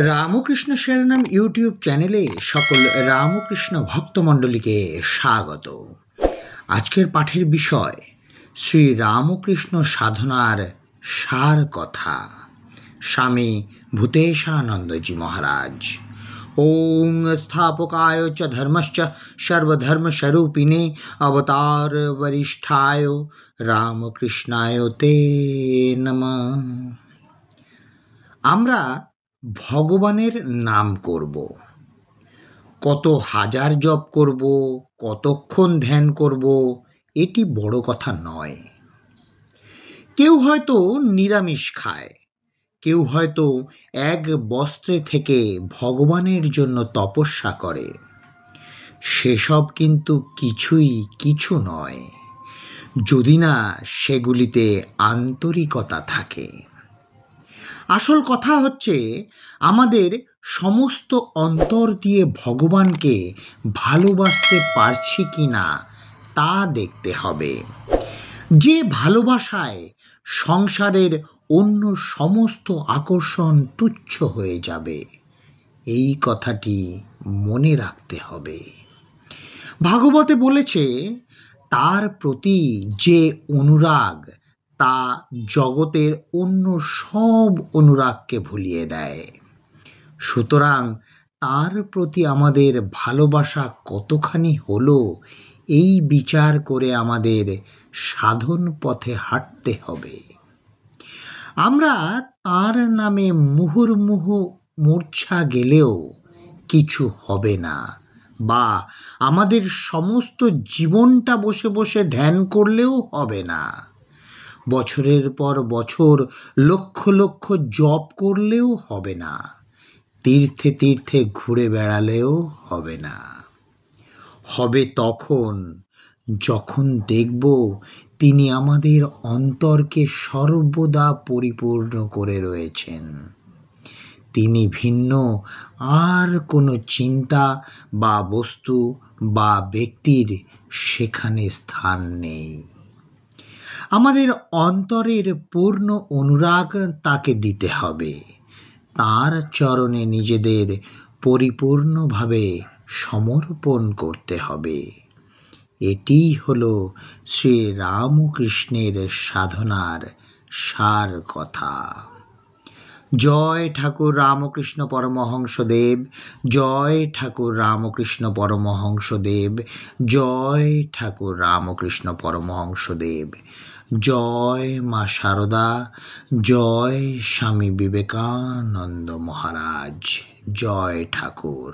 Ramakrishna শরণম YouTube চ্যানেলে সকল রামকৃষ্ণ ভক্তমণ্ডলীকে স্বাগত। আজকের পাঠের বিষয় শ্রী রামকৃষ্ণ সাধনার সার কথা, স্বামী ভূতেশানন্দজি মহারাজ। ওং স্থাপকায় চ ধর্মশ্চ সর্বধর্মস্বরূপিণে অবতার বরিষ্ঠায় রামকৃষ্ণায় তে নমঃ। আমরা ভগবানের নাম করব, কত হাজার জপ করব, কতক্ষণ ধ্যান করব, এটি বড় কথা নয়। কেউ হয়তো নিরামিষ খায়, কেউ হয়তো এক বস্ত্রে থেকে ভগবানের জন্য তপস্যা করে। সেসব কিন্তু কিছু নয়, যদি না সেগুলিতে আন্তরিকতা থাকে। আসল কথা হচ্ছে আমাদের সমস্ত অন্তর দিয়ে ভগবানকে ভালোবাসতে পারছি কি না তা দেখতে হবে। যে ভালোবাসায় সংসারের অন্য সমস্ত আকর্ষণ তুচ্ছ হয়ে যাবে, এই কথাটি মনে রাখতে হবে। ভাগবতে বলেছে, তার প্রতি যে অনুরাগ তা জগতের অন্য সব অনুরাগকে ভুলিয়ে দেয়। সুতরাং তার প্রতি আমাদের ভালোবাসা কতখানি হলো, এই বিচার করে আমাদের সাধন পথে হাঁটতে হবে। আমরা তার নামে মুহুর্মুহু মূর্ছা গেলেও কিছু হবে না, বা আমাদের সমস্ত জীবনটা বসে বসে ধ্যান করলেও হবে না। বছরের পর বছর লক্ষ লক্ষ জপ করলেও হবে না, তীর্থে তীর্থে ঘুরে বেড়ালেও হবে না। হবে তখন যখন দেখব তিনি আমাদের অন্তরকে সর্বদা পরিপূর্ণ করে রয়েছেন। তিনি ভিন্ন আর কোনো চিন্তা বা বস্তু বা ব্যক্তির সেখানে স্থান নেই। আমাদের অন্তরের পূর্ণ অনুরাগ তাকে দিতে হবে, তাঁর চরণে নিজেদের পরিপূর্ণভাবে সমর্পণ করতে হবে। এটি হলো শ্রী রামকৃষ্ণের সাধনার সার কথা। জয় ঠাকুর রামকৃষ্ণ পরমহংসদেব, জয় ঠাকুর রামকৃষ্ণ পরমহংসদেব, জয় ঠাকুর রামকৃষ্ণ পরমহংসদেব। জয় মা শারদা, জয় স্বামী বিবেকানন্দ মহারাজ, জয় ঠাকুর।